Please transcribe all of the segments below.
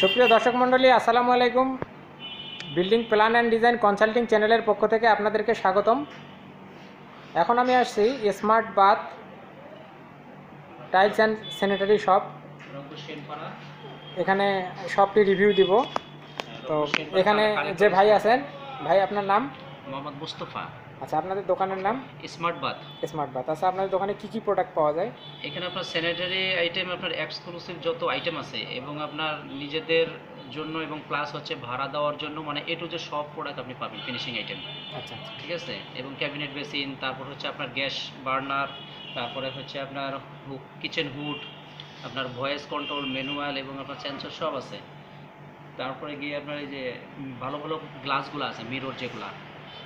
সুপ্রিয় দর্শক মণ্ডলী, আসসালামু আলাইকুম। Building plan and design consulting চ্যানেলের পক্ষ থেকে আপনাদেরকে স্বাগতম। এখন আমি আসছি smart bath tiles and sanitary shop. এখানে শপটি রিভিউ দিব। তো এখানে যে ভাই আছেন, ভাই আপনার নাম? মোহাম্মদ মুস্তফা। আচ্ছা, আপনাদের দোকানের নাম? Smart bath. Smart bath. আচ্ছা, আপনাদের দোকানে কি কি প্রোডাক্ট পাওয়া যায়? এখানে আপনার স্যানিটারি আইটেম, আপনার এক্সক্লুসিভ যত আইটেম আছে এবং আপনার নিজেদের জন্য এবং প্লাস হচ্ছে ভাড়া দেওয়ার জন্য, মানে এ টু যে সব প্রোডাক্ট আপনি পাবেন, ফিনিশিং আইটেম। আচ্ছা, ঠিক আছে। এবং ক্যাবিনেট বেসিন, তারপর হচ্ছে আপনার গ্যাস বার্নার, তারপরে হচ্ছে আপনার কিচেন হুড, আপনার ভয়েস কন্ট্রোল, ম্যানুয়াল এবং আপনার সেন্সর সব আছে। তারপরে গিয়ে আপনার এই যে ভালো ভালো গ্লাসগুলো আছে, মিরর যেগুলা,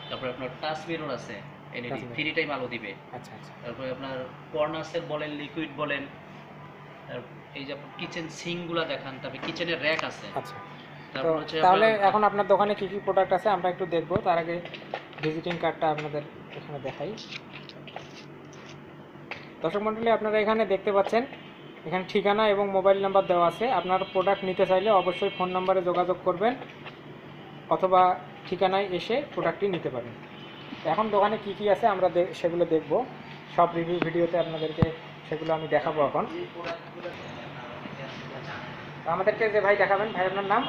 তারপরে আপনার টাচ মিরর আছে, এলইডি ফ্রি টাইম আলো দিবে। আচ্ছা আচ্ছা। তারপরে আপনার কর্নার সেট বলেন, লিকুইড বলেন, এই যে কিচেন সিঙ্কগুলো দেখান, তারপরে কিচেনের র্যাক আছে। আচ্ছা, তারপর হচ্ছে তাহলে এখন আপনার দোকানে কি কি প্রোডাক্ট আছে আমরা একটু দেখবো। তার আগে ভিজিটিং কার্ডটা আপনাদের এখানে দেখাই। দর্শক মণ্ডলী, আপনারা এখানে দেখতে পাচ্ছেন, এখানে ঠিকানা এবং মোবাইল নাম্বার দেওয়া আছে। আপনার প্রোডাক্ট নিতে চাইলে অবশ্যই ফোন নাম্বারে যোগাযোগ করবেন অথবা ঠিকানায় এসে প্রোডাক্টটি নিতে পারেন। এখন দোকানে কি কি আছে আমরা সেগুলো দেখব। সব রিভিউ ভিডিওতে আপনাদেরকে সেগুলো আমি দেখাবো। এখন আমাদেরকে যে ভাই দেখাবেন, ভাই আপনার নাম?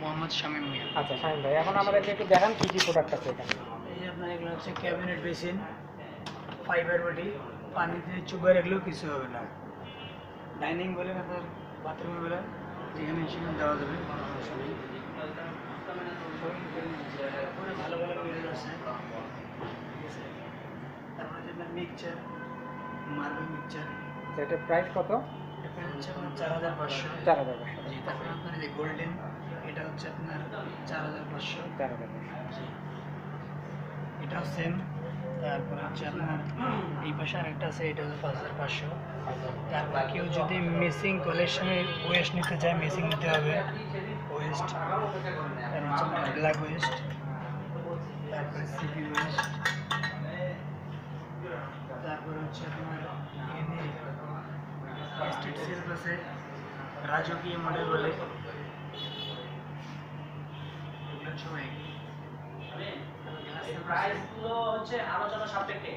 মোহাম্মদ শামীম মিয়া। আচ্ছা, শামীম ভাই, এখন আমাদেরকে একটু দেখান কি কি প্রোডাক্ট আছে এখানে। এই যে আপনার এগুলো হচ্ছে ক্যাবিনেট বেসিন, ফাইবার বডি, পানিতে চুবে রাখলেও কিছু হবে না। ডাইনিং বলেন, আপনার বাথরুমে বলেন, যেখানে সেখানে দেওয়া যাবে, কোনো সমস্যা নেই। ভালো ভালো মিরর আছে। তারপরে যে আপনার মিক্সচার, মার্বেল মিক্সচার, এটার প্রাইস কত? এটা হচ্ছে আপনার 4500। 4500। জি। তারপরে আপনার এই যে গোল্ডেন, এটা হচ্ছে আপনার 4500। 4500। এটাও সেম। তারপর হচ্ছে আপনার এই পাশে আরেকটা আছে, এটা হচ্ছে 5500। তারপর কেউ যদি মিসিং কালেকশনে ওয়েস্ট নিতে চায়, মিসিং নিতে হবে ওয়েস্ট। তারপর হচ্ছে আপনার ব্ল্যাক ওয়েস্ট, তারপরে সিপি ওয়েস্ট, তারপর হচ্ছে আপনার এখানে স্ট্রিট সিল্ক আছে, রাজকীয় মডেল বলে, এগুলো সবাই প্রাইসগুলো হচ্ছে আলোচনা সাপেক্ষে।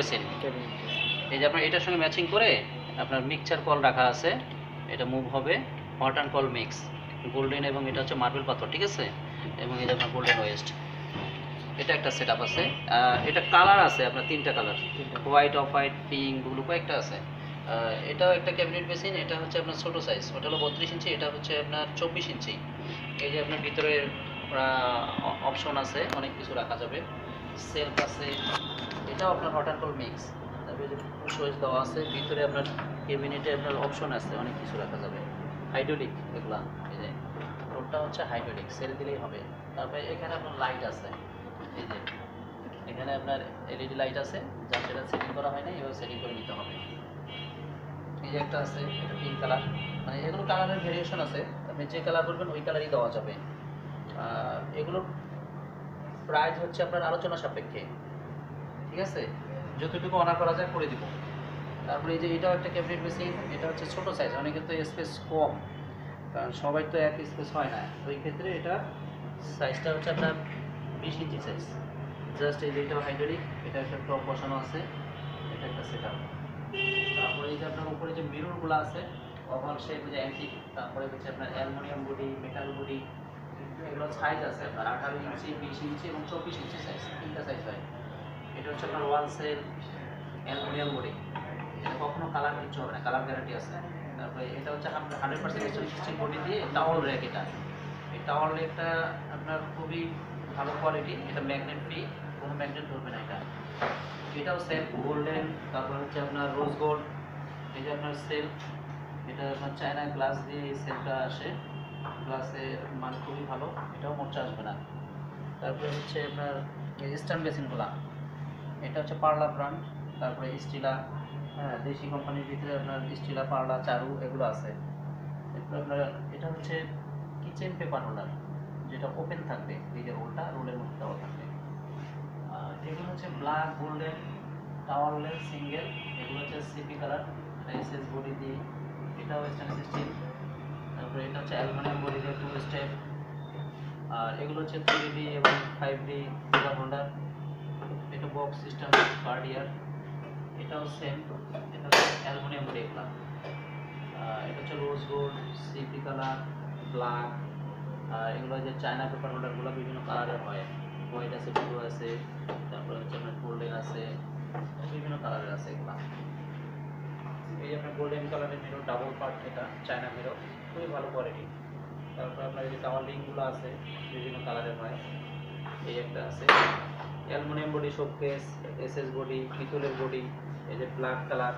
বেসিন। ক্যাবিনেট এই যে আপনার এটার সঙ্গে ম্যাচিং করে আপনার মিক্সচার কল রাখা আছে, এটা মুভ হবে hot and call mix, golden এবং এটা হচ্ছে মার্বেল পাথর, ঠিক আছে, এবং এই যে আপনার গোল্ডেন ওয়েস্ট, এটা একটা সেট আপ আছে। এটা কালার আছে আপনার 3টা colour, white, off white, pink, blue, কয়েকটা আছে। এটাও একটা ক্যাবিনেট বেসিন, এটা হচ্ছে আপনার ছোটো সাইজ, ওটা হলো 32 ইঞ্চি, এটা হচ্ছে আপনার 24 ইঞ্চি। এই যে আপনার ভিতরে অপশন আছে, অনেক কিছু রাখা যাবে, সেলফ আছে, এটাও আপনার হট অ্যান্ড কল মিক্স। তারপরে যে সুইচ দেওয়া আছে, ভিতরে আপনার ক্যাবিনেটে আপনার অপশন আছে, অনেক কিছু রাখা যাবে, হাইড্রোলিক এগুলা। এই যে রোডটা হচ্ছে হাইড্রোলিক, সেল দিলেই হবে। তারপরে এখানে আপনার লাইট আছে, এই যে এখানে আপনার এলইডি লাইট আছে, যা সেটা সেটিং করা হয় না, এভাবে সেটিং করে নিতে হবে। এই যে একটা আছে, এটা পিঙ্ক কালার, মানে এগুলো কালারের ভেরিয়েশন আছে, আপনি যে কালার করবেন ওই কালারই দেওয়া যাবে। এগুলোর প্রাইস হচ্ছে আপনার আলোচনা সাপেক্ষে, ঠিক আছে, যতটুকু অনার করা যায় করে দিব। তারপরে এই যে এটাও একটা ক্যাবিনেট বেসিন, এটা হচ্ছে ছোটো সাইজ, অনেকের তো স্পেস কম, কারণ সবাই তো এক স্পেস হয় না, ওই ক্ষেত্রে এটা সাইজটা হচ্ছে আপনার 20 ইঞ্চি সাইজ। জাস্ট এই যে এটাও হাইড্রোলিক, এটা একটা টপ বসানো আছে, এটা একটা সেট আপ। তারপরে এই যে আপনার উপরে যে মিররগুলো আছে ওভাল শেপ, যে অ্যান্টিক, তারপরে হচ্ছে আপনার অ্যালুমিনিয়াম বডি, মেটাল বডি, এগুলো সাইজ আছে আপনার 18 ইঞ্চি, 20 ইঞ্চি এবং 24 ইঞ্চি সাইজ, 3টা সাইজ হয়। এটা হচ্ছে আপনার ওয়াল সেল, অ্যালুমিনিয়াম বডি, এটা কখনো কালার কিচ্ছু হবে না, কালার গ্যারান্টি আছে। তারপরে এটা হচ্ছে 100% স্টিল বডি দিয়ে টাওয়াল র্যাক, এই টাওয়াল র্যাকটা আপনার খুবই ভালো কোয়ালিটি, এটা ম্যাগনেট ফ্রি, কোনো ম্যাগনেট ধরবে না এটা। এটাও সেলফ গোল্ডেন, তারপর হচ্ছে আপনার রোজ গোল্ড, এই যে আপনার সেলফ, এটা আপনার চায়না গ্লাস দিয়ে এই সেলফটা আসে, গ্লাসের মান খুবই ভালো, এটাও মোচা আসবে না। তারপরে হচ্ছে আপনার স্টান বেসিনগুলা, এটা হচ্ছে পার্লা ব্র্যান্ড, তারপরে স্টিলা, হ্যাঁ দেশি কোম্পানির ভিতরে আপনার স্টিলা, পার্লা, চারু এগুলো আছে। এরপর আপনার এটা হচ্ছে কিচেন পেপার হোল্ডার, যেটা ওপেন থাকবে, এই যে রোলটা রোলের মধ্যে দেওয়া থাকবে। এগুলো হচ্ছে ব্ল্যাক, গোল্ডেন, টাওয়ারলেস, সিঙ্গেল, এগুলো হচ্ছে সিপি কালার, এটা এসএস বডি দিয়ে, এটাও স্টেনলেস স্টিল। তারপরে এটা হচ্ছে অ্যালুমিনিয়াম বডি দিয়ে 2 স্টেপ, আর এগুলো হচ্ছে 3D এবং 5D পেপার হোল্ডার। এটা বক্স সিস্টেম গার্ডিয়ার, এটাও সেম, এটা হচ্ছে অ্যালুমিনিয়াম বডি এগুলা। এটা হচ্ছে rose gold, CP colour, black, এগুলো যে চায়না পেপার হোল্ডারগুলো বিভিন্ন কালারের হয়, হোয়াইট আছে, ব্লু আছে, তারপরে হচ্ছে আপনার গোল্ডেন আছে, বিভিন্ন কালারের আছে এগুলা। এই যে আপনার গোল্ডেন কালারের মিরর, ডাবল পার্ট, এটা চায়না মিরর, খুবই ভালো কোয়ালিটি। তারপর আপনার এই যে টাওয়ার লিঙ্কগুলো আছে, বিভিন্ন কালারের হয়, এই একটা আছে aluminium body, showcase, SS body, পিতলের বডি, এই যে ব্ল্যাক কালার,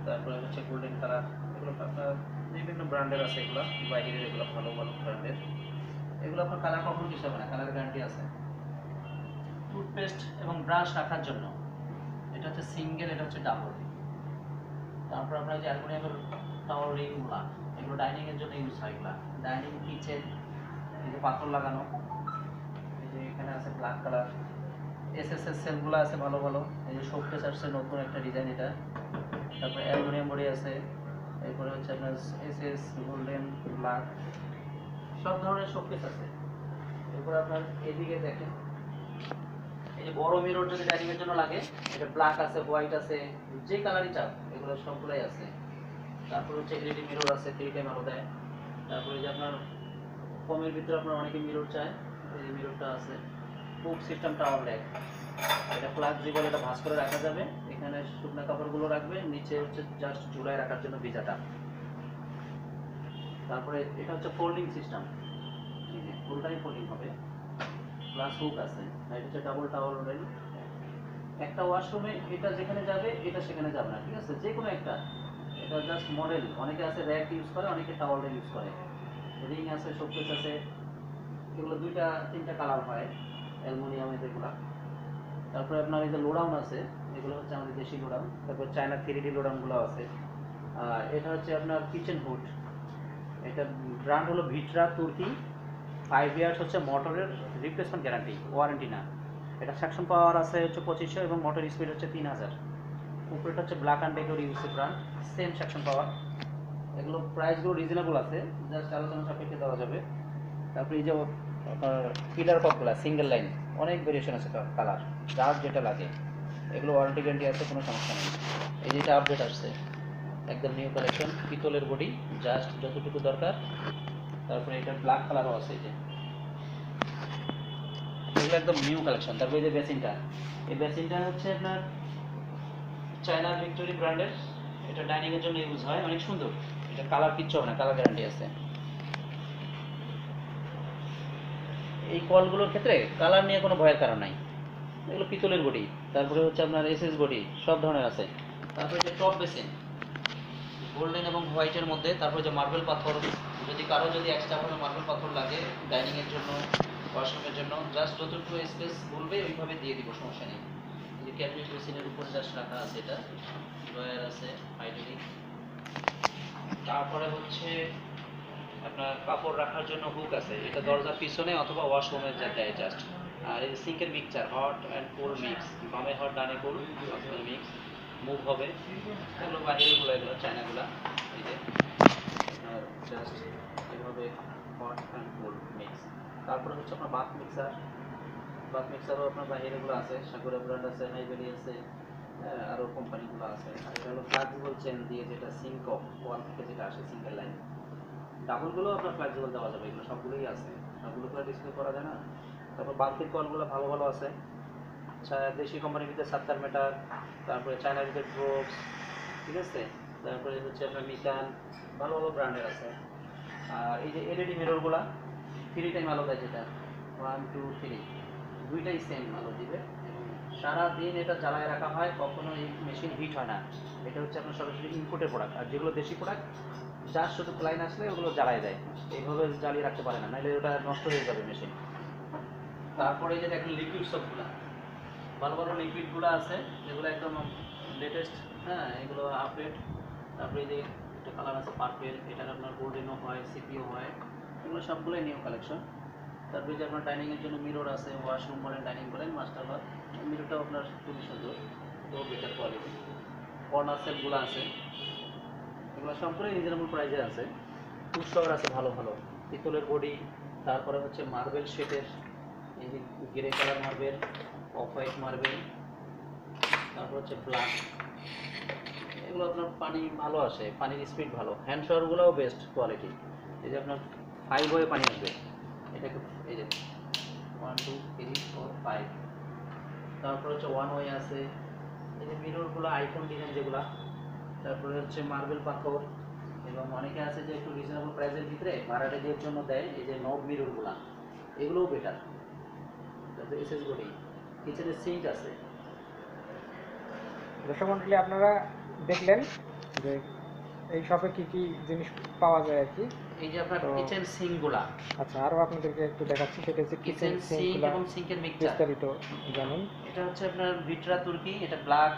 তারপরে হচ্ছে গোল্ডেন কালার, এগুলো আপনার বিভিন্ন ব্র্যান্ডের আছে, এগুলো বাইরের, এগুলো ভালো ভালো ব্র্যান্ডের, এগুলো আপনার কালার কখনো কিছু হবে না, কালার গ্যারান্টি আছে। টুথপেস্ট এবং ব্রাশ রাখার জন্য, এটা হচ্ছে সিঙ্গেল, এটা হচ্ছে ডাবল। তারপর আপনার যে অ্যালুমিনিয়ামের টাওয়ার রিংগুলা, এগুলো ডাইনিংয়ের জন্য ইউজ হয়, এগুলা ডাইনিং, কিচেন, এই যে পাথর লাগানো, এই যে এখানে আছে ব্ল্যাক কালার, এসএসএস সেলগুলো আছে ভালো ভালো, এই যে শোকেস আসছে নতুন একটা ডিজাইন এটা। তারপরে অ্যালুমিনিয়াম বডি আছে, এরপরে হচ্ছে আপনার এসএস, গোল্ডেন, ব্ল্যাক, সব ধরনের শোকেস আছে। এরপর আপনার এদিকে দেখেন, এই যে বড় মিরর যদি ডাইনিং এর জন্য লাগে, এটা ব্ল্যাক আছে, হোয়াইট আছে, যে কালারই চাপ এগুলো সবগুলাই আছে। তারপর হচ্ছে এলইডি মিরর আছে, 3 টাইম আলো দেয়। তারপরে যে আপনার কমের ভিতরে আপনার অনেকে মিরর চায়, এই যে মিররটা আছে। কুক সিস্টেম টাওয়ার র্যাক, এটা ফ্লেক্সিবল, এটা ভাঁজ করে রাখা যাবে, এখানে শুকনো কাপড়গুলো রাখবে, নিচে হচ্ছে জাস্ট ঝুলায় রাখার জন্য ভিজাটা। তারপরে এটা হচ্ছে ফোল্ডিং সিস্টেম, ঠিক আছে, ফুলটাই ফোল্ডিং হবে, প্লাস হুক আছে। এটা হচ্ছে ডাবল টাওয়ার রেল, একটা ওয়াশরুমে এটা যেখানে যাবে এটা সেখানে যাবে না, ঠিক আছে, যে কোনো একটা, এটা জাস্ট মডেল। অনেকে আছে র্যাক ইউজ করে, অনেকে টাওয়ার রেল ইউজ করে। রিং আছে, শোকেস আছে, এগুলো 2-3টা কালার হয় অ্যালুমিনিয়ামের এগুলা। তারপরে আপনার এই যে লোডাউন আছে, এগুলো হচ্ছে আমাদের দেশি লোডাউন। তারপর চায়না 3D লোডাউনগুলো আছে। আর এটা হচ্ছে আপনার কিচেন হুড, এটা ব্র্যান্ড হলো ভিটরা, তুর্কি, 5 ইয়ার্স হচ্ছে মোটরের রিপ্লেসমেন্ট গ্যারান্টি, ওয়ারেন্টি না। এটা সাকশন পাওয়ার আছে হচ্ছে 2500 এবং মোটর স্পিড হচ্ছে 3000। উপরেটা হচ্ছে Black and Decker UC brand, same suction power. এগুলো প্রাইসগুলো রিজনেবল আছে, জাস্ট আলোচনা সাপেক্ষে দেওয়া যাবে। তারপরে এই যে পিলার কপগুলো সিঙ্গেল লাইন, অনেক ভেরিয়েশন আছে কালার, যার যেটা লাগে। এগুলো ওয়ারেন্টি গ্যারান্টি আছে, কোনো সমস্যা নেই। এই যে এটা আপডেট আসছে, একদম নিউ কালেকশন, পিতলের বডি, জাস্ট যতটুকু দরকার। তারপরে এটা ব্ল্যাক কালারও আছে, এই যে এগুলো একদম নিউ কালেকশন। তারপরে এই যে বেসিনটা, এই বেসিনটা হচ্ছে আপনার চায়না ভিক্টোরি ব্র্যান্ডের, এটা ডাইনিং এর জন্য ইউজ হয়, অনেক সুন্দর। এটা কালার কিচ্ছু হবে না, কালার গ্যারান্টি আছে। এই কলগুলোর ক্ষেত্রে কালার নিয়ে কোনো ভয়ের কারণ নাই, এগুলো পিতলের বডি। তারপরে হচ্ছে আপনার এসএস বডি, সব ধরনের আছে। তারপরে যে টপ বেসিন গোল্ডেন এবং হোয়াইটের মধ্যে। তারপরে যে মার্বেল পাথর, যদি কারো যদি এক্সট্রা কোনো মার্বেল পাথর লাগে ডাইনিং এর জন্য, ওয়াশরুমের জন্য, জাস্ট যতটুকু স্পেস বলবে ওইভাবে দিয়ে দিব, সমস্যা নেই। যে ক্যাবিনেট বেসিনের উপরে জাস্ট রাখা আছে, এটা ড্রয়ার আছে হাইড্রোলিক। তারপরে হচ্ছে আপনার কাপড় রাখার জন্য হুক আছে, এটা দরজার পিছনে অথবা ওয়াশরুমের দেয় জাস্ট। আর এই সিঙ্কের mixture, hot and cold mix, বামে হট ডানে কোল্ড মিক্স মুভ হবে। এগুলো বাহিরেরগুলো, এগুলো চায়নাগুলো। এই যে জাস্ট এভাবে হট অ্যান্ড কোল্ড মিক্স। তারপরে হচ্ছে আপনার বাথ মিক্সার, বাথ মিক্সারও আপনার বাহিরেগুলো আছে, সাকুরা ব্র্যান্ড আছে, হাইভেলি আছে, আরও কোম্পানিগুলো আছে। আর এটা হলো ফ্লেক্সিবল চেন দিয়ে, যেটা সিঙ্ক অফ ওয়াল থেকে যেটা আসে সিঙ্কের লাইন। ডাবলগুলো আপনার ফ্লেক্সিবল দেওয়া যাবে, এগুলো সবগুলোই আছে, সবগুলো করে ডিসপ্লে করা যায় না। তারপর বালতির কলগুলো ভালো ভালো আছে, দেশি কোম্পানির ভিতরে 70 মিটার, তারপরে চায়নার ভিতরে ড্রোপস, ঠিক আছে। তারপরে হচ্ছে আপনার মিকান, ভালো ভালো ব্র্যান্ডের আছে। আর এই যে এলইডি মিররগুলা 3 টাইম আলো দেয়, যেটা 1 2 3 দুইটাই সেম আলো দিবে। সারাদিন এটা জ্বালায় রাখা হয়, কখনো এই মেশিন হিট হয় না। এটা হচ্ছে আপনার সরাসরি ইম্পোর্টের প্রোডাক্ট। আর যেগুলো দেশি প্রোডাক্ট, যার শুধু ক্লাইন আসলে ওগুলো জ্বালায় দেয়, এইভাবে জ্বালিয়ে রাখতে পারে না, নাহলে ওটা নষ্ট হয়ে যাবে মেশিন। তারপরে এই যে দেখেন লিকুইড সবগুলো, ভালো ভালো লিকুইডগুলো আছে, যেগুলো একদম লেটেস্ট, হ্যাঁ এগুলো আপডেট। তারপরে এই যে একটা কালার আছে পার্পেল, এটার আপনার গোল্ডেনও হয়, সিপিও হয়, এগুলো সবগুলোই নিউ কালেকশন। তারপরে যে আপনার ডাইনিংয়ের জন্য মিরর আছে, ওয়াশরুম বলেন ডাইনিং বলেন মাস্টার ঘর, মিররটাও আপনার খুবই সুন্দর, তো বেটার কোয়ালিটি। কর্নার সেটগুলো আছে, এগুলো সবগুলোই রিজনেবল প্রাইসে আছে। পুষ্কর আছে ভালো ভালো, পিতলের বডি। তারপরে হচ্ছে মার্বেল শেডের, এই যে grey colour marble, off white marble, তারপর হচ্ছে ব্ল্যাক। এগুলো আপনার পানি ভালো আসে, পানির স্পিড ভালো। হ্যান্ড শাওয়ারগুলোও বেস্ট কোয়ালিটি। এই যে আপনার 5 ওয়ে পানি আসবে, এটাকে এই যে 1 2 3 4 5। তারপর হচ্ছে 1 ওয়ে আছে। এই যে মিররগুলো আইফোন ডিজাইন যেগুলা। তারপরে হচ্ছে মার্বেল পাথর, এবং অনেকে আছে যে একটু রিজনেবল প্রাইসের ভিতরে ভাড়াটেদের জন্য দেয়, এই যে নব মিররগুলা, এগুলোও বেটার। তারপরে এসএস বডি, কিচেনের সিঙ্ক আছে। দর্শক মন্ডলী, আপনারা দেখলেন যে এই শপে কি কি জিনিস পাওয়া যায় আর কি। এই যে আপনার তো কিচেন সিঙ্কগুলা, আচ্ছা, আরও আপনাদেরকে একটু দেখাচ্ছি, সেটা হচ্ছে কিচেন কিচেন সিঙ্ক সিঙ্কগুলো, এবং সিঙ্কের মিক্সচার। বিস্তারিত জানুন। এটা হচ্ছে আপনার ভিটরা তুর্কি, এটা ব্ল্যাক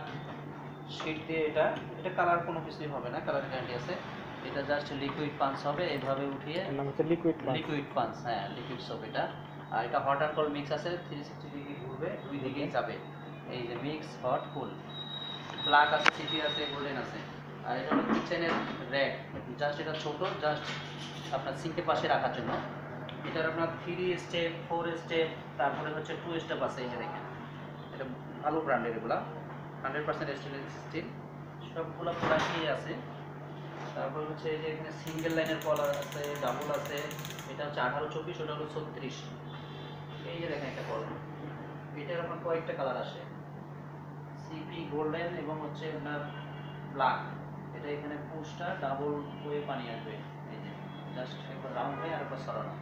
শিট দিয়ে, এটা এটা কালার কোনো কিছুই হবে না, কালার গ্যারান্টি আছে। এটা জাস্ট লিকুইড পাঞ্চ হবে, এইভাবে উঠিয়ে এর নাম হচ্ছে লিকুইড পাঞ্চ। লিকুইড পাঞ্চ, হ্যাঁ লিকুইড সোপ এটা। আর এটা হট অ্যান্ড কোল্ড মিক্স আছে, 360 ডিগ্রি ঘুরবে, দুই দিকেই যাবে। এই যে মিক্স হট কোল্ড, ব্ল্যাক আছে, সিটি আছে, গোল্ডেন আছে। আর এটা হলো কিচেনের র্যাক, জাস্ট এটা ছোট, জাস্ট আপনার সিঙ্কের পাশে রাখার জন্য। এটার আপনার 3 স্টেপ 4 স্টেপ, তারপরে হচ্ছে 2 স্টেপ আছে। এই যে দেখেন, এটা ভালো ব্র্যান্ডের, এগুলা 100% স্টেনলেস স্টিল, সবগুলো প্রোডাক্টই আছে। তারপর হচ্ছে এই যে এখানে সিঙ্গেল লাইনের কলার আছে, ডাবল আছে। এটা হচ্ছে 18 24, ওটা হলো 36। এই যে দেখেন একটা কল, এটার আপনার কয়েকটা কালার আসে, সিপি গোল্ডেন এবং হচ্ছে আপনার ব্ল্যাক। এটা এখানে পুশটা ডাবল ওয়ে পানি আসবে, এই যে জাস্ট একবার রাউন্ড হয়ে আর একবার সরানো।